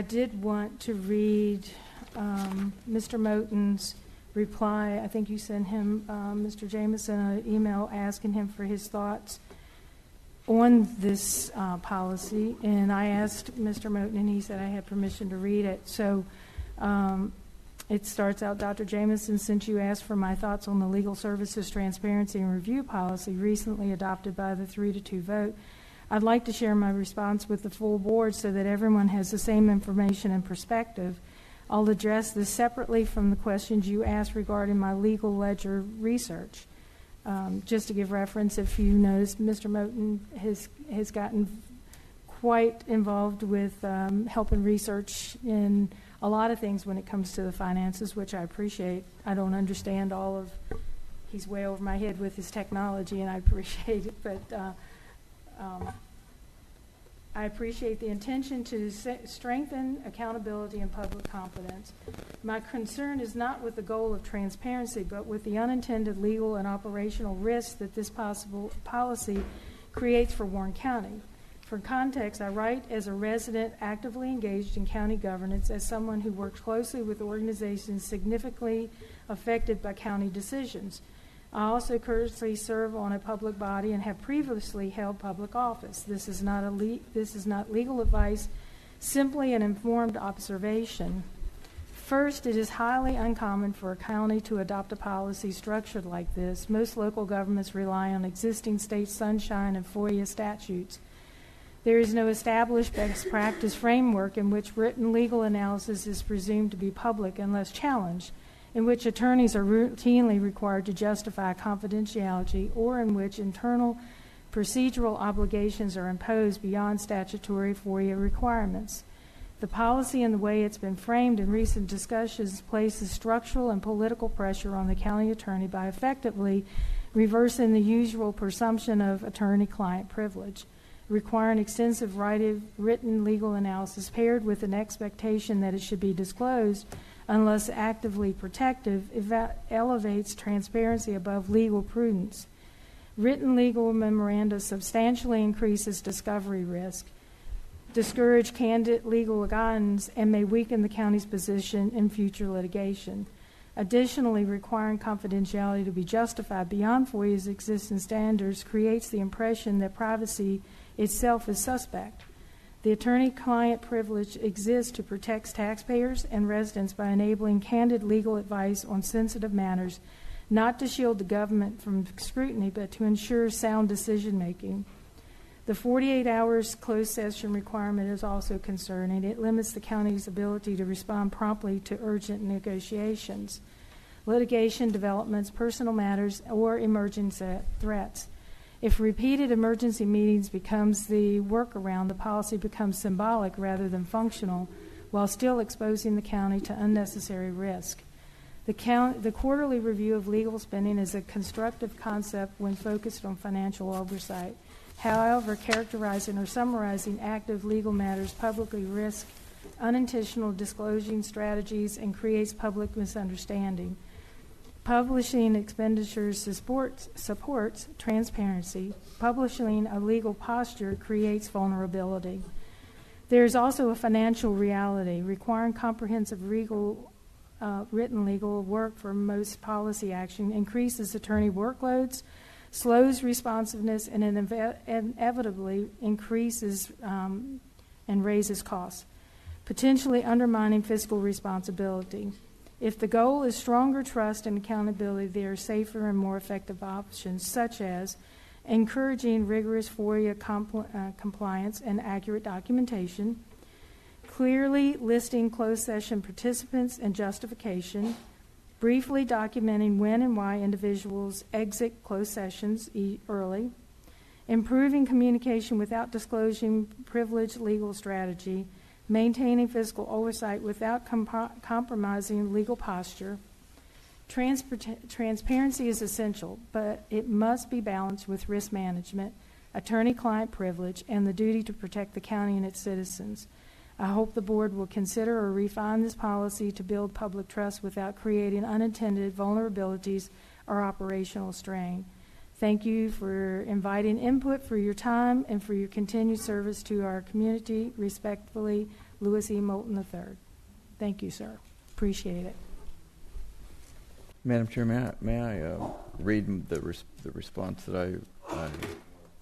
I did want to read Mr. Moten's reply. I think you sent him, Mr. Jamieson, an email asking him for his thoughts on this policy, and I asked Mr. Moten, and he said I had permission to read it. So it starts out, Dr. Jamieson, since you asked for my thoughts on the Legal Services Transparency and Review Policy recently adopted by the 3-2 vote, I'd like to share my response with the full board so that everyone has the same information and perspective. I'll address this separately from the questions you asked regarding my legal ledger research. Just to give reference, if you noticed, Mr. Moten has gotten quite involved with helping research in a lot of things when it comes to the finances, which I appreciate. I don't understand all of, he's way over my head with his technology, and I appreciate it, but I appreciate the intention to strengthen accountability and public confidence. My concern is not with the goal of transparency, but with the unintended legal and operational risks that this possible policy creates for Warren County. For context, I write as a resident actively engaged in county governance, as someone who works closely with organizations significantly affected by county decisions. I also currently serve on a public body and have previously held public office. This is not legal advice, simply an informed observation. First, it is highly uncommon for a county to adopt a policy structured like this. Most local governments rely on existing state sunshine and FOIA statutes. There is no established best practice framework in which written legal analysis is presumed to be public unless challenged, in which attorneys are routinely required to justify confidentiality, or in which internal procedural obligations are imposed beyond statutory FOIA requirements. The policy and the way it's been framed in recent discussions places structural and political pressure on the county attorney by effectively reversing the usual presumption of attorney-client privilege, requiring extensive written legal analysis paired with an expectation that it should be disclosed unless actively protective, elevates transparency above legal prudence. Written legal memoranda substantially increases discovery risk, discourage candid legal guidance, and may weaken the county's position in future litigation. Additionally, requiring confidentiality to be justified beyond FOIA's existing standards creates the impression that privacy itself is suspect. The attorney-client privilege exists to protect taxpayers and residents by enabling candid legal advice on sensitive matters, not to shield the government from scrutiny, but to ensure sound decision-making. The 48 hours closed session requirement is also concerning. It limits the county's ability to respond promptly to urgent negotiations, litigation developments, personal matters, or emerging threats. If repeated emergency meetings becomes the workaround, the policy becomes symbolic rather than functional, while still exposing the county to unnecessary risk. The quarterly review of legal spending is a constructive concept when focused on financial oversight. However, characterizing or summarizing active legal matters publicly risks unintentional disclosing strategies and creates public misunderstanding. Publishing expenditures supports transparency. Publishing a legal posture creates vulnerability. There is also a financial reality. Requiring comprehensive written legal work for most policy action increases attorney workloads, slows responsiveness, and inevitably increases and raises costs, potentially undermining fiscal responsibility. If the goal is stronger trust and accountability, there are safer and more effective options, such as encouraging rigorous FOIA compliance and accurate documentation, clearly listing closed session participants and justification, briefly documenting when and why individuals exit closed sessions early, improving communication without disclosing privileged legal strategy, maintaining fiscal oversight without compromising legal posture. Transparency is essential, but it must be balanced with risk management, attorney-client privilege, and the duty to protect the county and its citizens. I hope the board will consider or refine this policy to build public trust without creating unintended vulnerabilities or operational strain. Thank you for inviting input, for your time, and for your continued service to our community. Respectfully, Lewis E. Moten III. Thank you, sir. Appreciate it. Madam Chair, may I read the response that I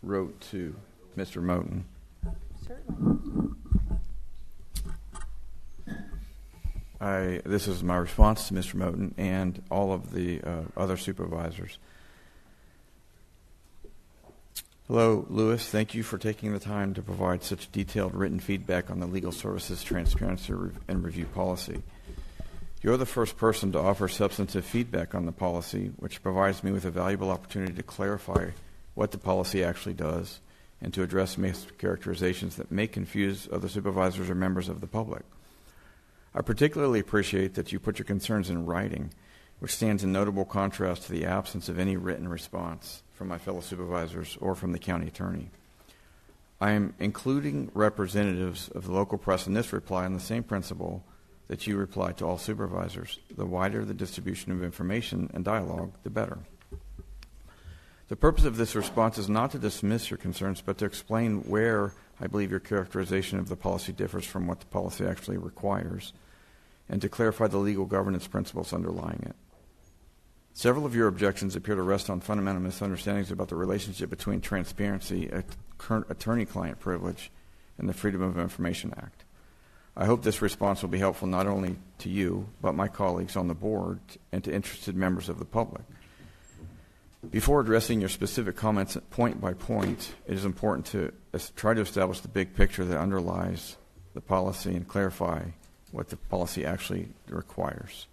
wrote to Mr. Moten? Certainly. This is my response to Mr. Moten and all of the other supervisors. Hello, Lewis. Thank you for taking the time to provide such detailed written feedback on the legal services transparency and review policy. You're the first person to offer substantive feedback on the policy, which provides me with a valuable opportunity to clarify what the policy actually does and to address mischaracterizations that may confuse other supervisors or members of the public. I particularly appreciate that you put your concerns in writing, which stands in notable contrast to the absence of any written response from my fellow supervisors or from the county attorney. I am including representatives of the local press in this reply on the same principle that you reply to all supervisors. The wider the distribution of information and dialogue, the better. The purpose of this response is not to dismiss your concerns, but to explain where I believe your characterization of the policy differs from what the policy actually requires, and to clarify the legal governance principles underlying it. Several of your objections appear to rest on fundamental misunderstandings about the relationship between transparency, attorney-client privilege, and the Freedom of Information Act. I hope this response will be helpful not only to you, but my colleagues on the board and to interested members of the public. Before addressing your specific comments point by point, it is important to try to establish the big picture that underlies the policy and clarify what the policy actually requires.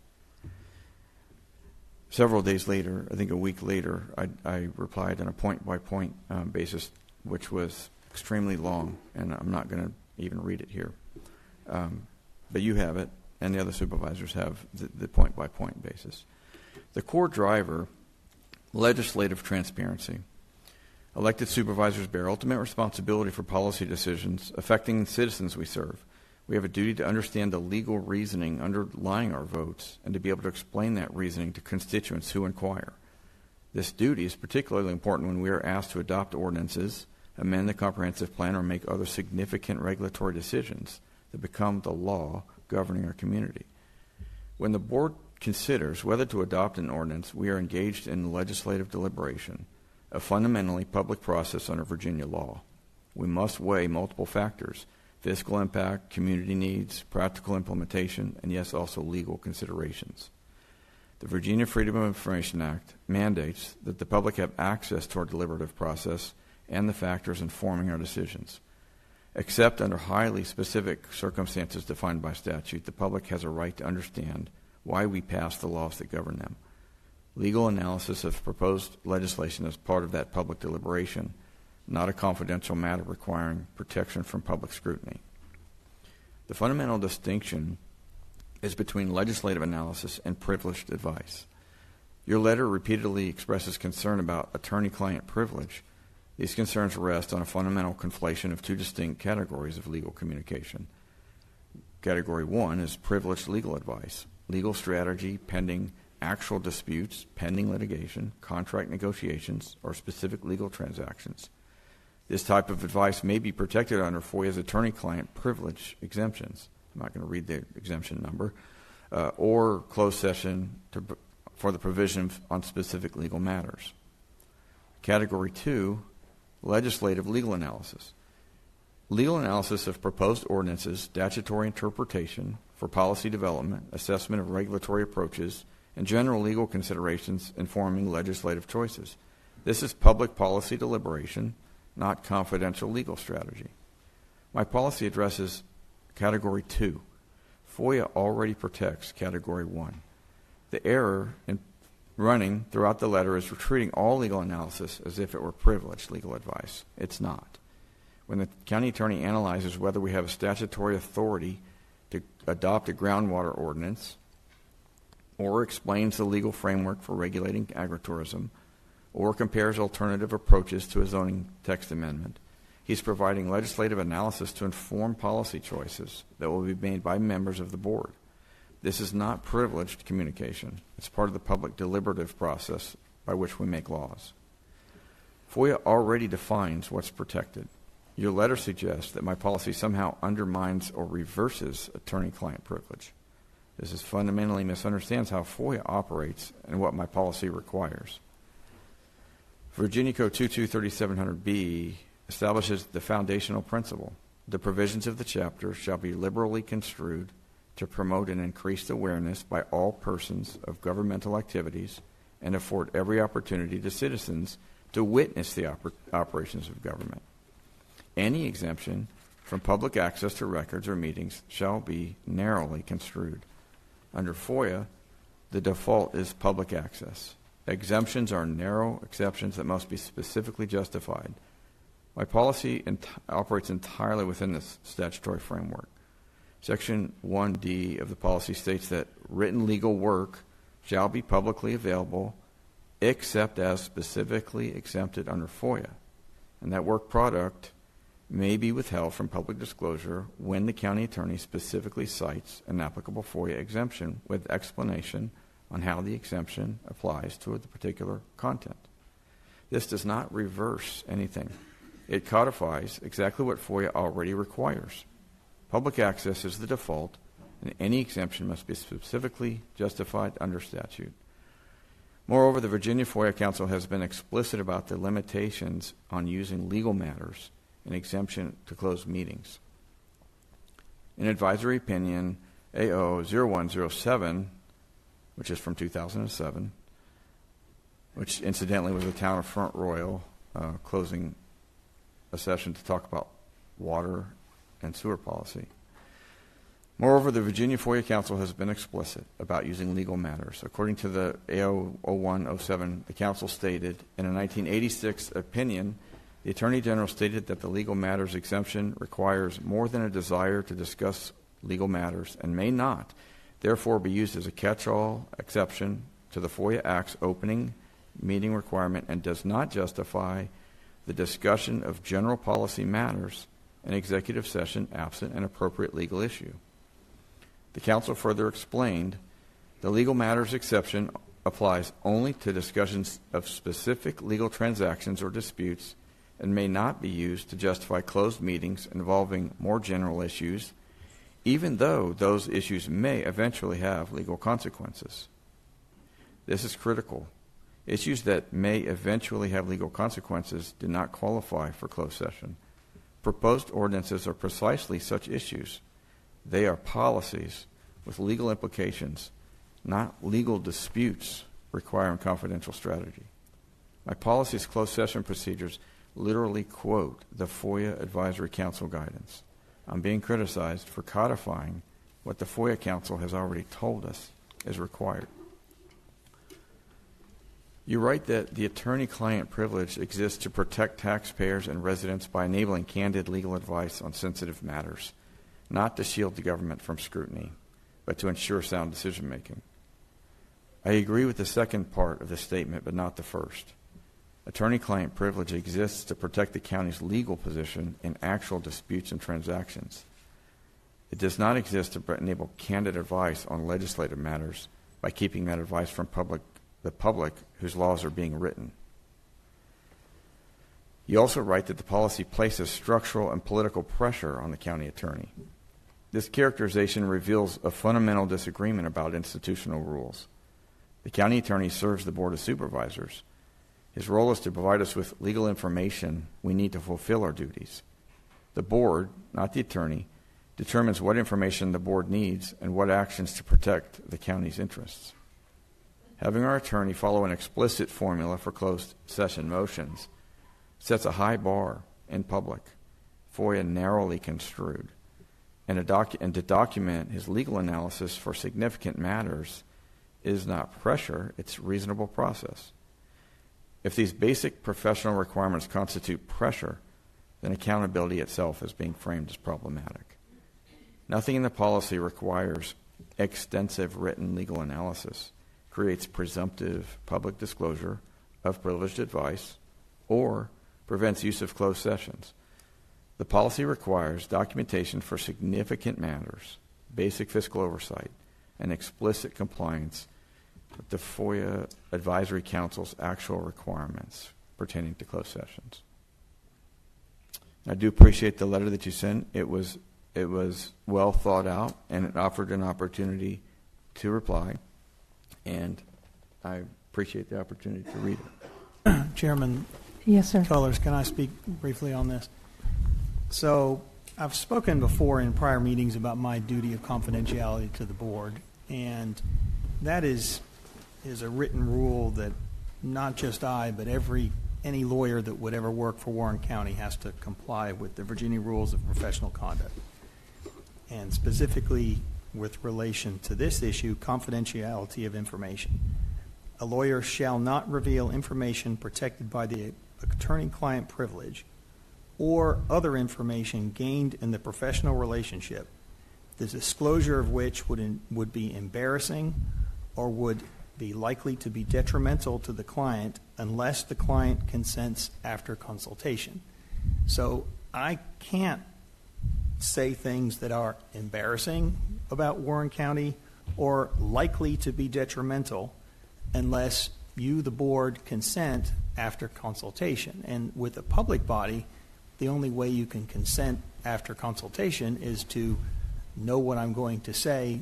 Several days later, I think a week later, I replied on a point-by-point basis, which was extremely long, and I'm not going to even read it here. But you have it, and the other supervisors have the point-by-point basis. The core driver, legislative transparency. Elected supervisors bear ultimate responsibility for policy decisions affecting the citizens we serve. We have a duty to understand the legal reasoning underlying our votes and to be able to explain that reasoning to constituents who inquire. This duty is particularly important when we are asked to adopt ordinances, amend the comprehensive plan, or make other significant regulatory decisions that become the law governing our community. When the board considers whether to adopt an ordinance, we are engaged in legislative deliberation, a fundamentally public process under Virginia law. We must weigh multiple factors: fiscal impact, community needs, practical implementation, and yes, also legal considerations. The Virginia Freedom of Information Act mandates that the public have access to our deliberative process and the factors informing our decisions. Except under highly specific circumstances defined by statute, the public has a right to understand why we pass the laws that govern them. Legal analysis of proposed legislation is part of that public deliberation, not a confidential matter requiring protection from public scrutiny. The fundamental distinction is between legislative analysis and privileged advice. Your letter repeatedly expresses concern about attorney-client privilege. These concerns rest on a fundamental conflation of two distinct categories of legal communication. Category 1 is privileged legal advice, legal strategy pending actual disputes, pending litigation, contract negotiations, or specific legal transactions. This type of advice may be protected under FOIA's attorney-client privilege exemptions. I'm not going to read the exemption number, or closed session for the provision on specific legal matters. Category 2, legislative legal analysis. Legal analysis of proposed ordinances, statutory interpretation for policy development, assessment of regulatory approaches, and general legal considerations informing legislative choices. This is public policy deliberation, not confidential legal strategy. My policy addresses Category 2. FOIA already protects Category 1. The error in running throughout the letter is treating all legal analysis as if it were privileged legal advice. It's not. When the county attorney analyzes whether we have a statutory authority to adopt a groundwater ordinance, or explains the legal framework for regulating agritourism, or compares alternative approaches to a zoning text amendment, he's providing legislative analysis to inform policy choices that will be made by members of the board. This is not privileged communication. It's part of the public deliberative process by which we make laws. FOIA already defines what's protected. Your letter suggests that my policy somehow undermines or reverses attorney-client privilege. This is fundamentally misunderstands how FOIA operates and what my policy requires. Virginia Code 223700B establishes the foundational principle. The provisions of the chapter shall be liberally construed to promote an increased awareness by all persons of governmental activities and afford every opportunity to citizens to witness the operations of government. Any exemption from public access to records or meetings shall be narrowly construed. Under FOIA, the default is public access. Exemptions are narrow exceptions that must be specifically justified. My policy operates entirely within this statutory framework. Section 1D of the policy states that written legal work shall be publicly available except as specifically exempted under FOIA, and that work product may be withheld from public disclosure when the county attorney specifically cites an applicable FOIA exemption with explanation on how the exemption applies to the particular content. This does not reverse anything. It codifies exactly what FOIA already requires. Public access is the default, and any exemption must be specifically justified under statute. Moreover, the Virginia FOIA Council has been explicit about the limitations on using legal matters in exemption to closed meetings. In advisory opinion AO0107, which is from 2007, which incidentally was the town of Front Royal closing a session to talk about water and sewer policy. Moreover, the Virginia FOIA Council has been explicit about using legal matters. According to the AO0107, the Council stated, in a 1986 opinion, the Attorney General stated that the legal matters exemption requires more than a desire to discuss legal matters and may not, therefore, be used as a catch-all exception to the FOIA Act's opening meeting requirement and does not justify the discussion of general policy matters in executive session absent an appropriate legal issue. The Council further explained the legal matters exception applies only to discussions of specific legal transactions or disputes and may not be used to justify closed meetings involving more general issues, even though those issues may eventually have legal consequences. This is critical. Issues that may eventually have legal consequences do not qualify for closed session. Proposed ordinances are precisely such issues. They are policies with legal implications, not legal disputes requiring confidential strategy. My policy's closed session procedures literally quote the FOIA Advisory Council guidance. I'm being criticized for codifying what the FOIA Council has already told us is required. You write that the attorney-client privilege exists to protect taxpayers and residents by enabling candid legal advice on sensitive matters, not to shield the government from scrutiny, but to ensure sound decision-making. I agree with the second part of the statement, but not the first. Attorney-client privilege exists to protect the county's legal position in actual disputes and transactions. It does not exist to enable candid advice on legislative matters by keeping that advice from the public whose laws are being written. You also write that the policy places structural and political pressure on the county attorney. This characterization reveals a fundamental disagreement about institutional rules. The county attorney serves the Board of Supervisors. His role is to provide us with legal information we need to fulfill our duties. The board, not the attorney, determines what information the board needs and what actions to protect the county's interests. Having our attorney follow an explicit formula for closed session motions sets a high bar in public, FOIA narrowly construed, and to document his legal analysis for significant matters is not pressure, it's reasonable process. If these basic professional requirements constitute pressure, then accountability itself is being framed as problematic. Nothing in the policy requires extensive written legal analysis, creates presumptive public disclosure of privileged advice, or prevents use of closed sessions. The policy requires documentation for significant matters, basic fiscal oversight, and explicit compliance with the FOIA Advisory Council's actual requirements pertaining to closed sessions. I do appreciate the letter that you sent. It was well thought out, and it offered an opportunity to reply, and I appreciate the opportunity to read it. Chairman Yes, sir. Cullors, can I speak briefly on this? So I've spoken before in prior meetings about my duty of confidentiality to the board, and that is a written rule that not just I, but any lawyer that would ever work for Warren County has to comply with the Virginia Rules of Professional Conduct. And specifically with relation to this issue, confidentiality of information. A lawyer shall not reveal information protected by the attorney-client privilege or other information gained in the professional relationship, the disclosure of which would be embarrassing or would be likely to be detrimental to the client unless the client consents after consultation. So I can't say things that are embarrassing about Warren County or likely to be detrimental unless you, the board, consent after consultation. And with a public body, the only way you can consent after consultation is to know what I'm going to say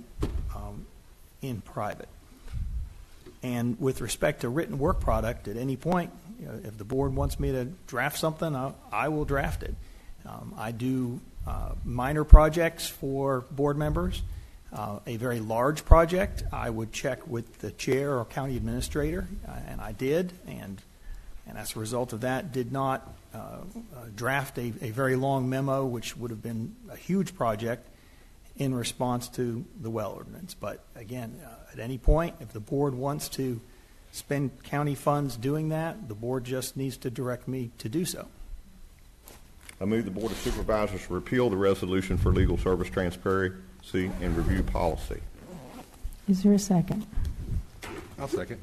in private. And with respect to written work product, at any point, if the board wants me to draft something, I will draft it. I do minor projects for board members. A very large project, I would check with the chair or county administrator, and I did, and as a result of that, did not draft a very long memo, which would have been a huge project in response to the well ordinance. But again, at any point, if the board wants to spend county funds doing that, the board just needs to direct me to do so. I move the Board of Supervisors repeal the resolution for legal service transparency and review policy. Is there a second? I'll second.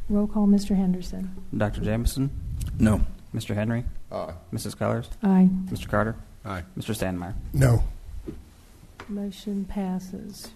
Roll call, Mr. Henderson. Dr. Jamieson? No. Mr. Henry? Aye. Mrs. Cullors? Aye. Mr. Carter? Aye. Mr. Standmeyer? No. Motion passes.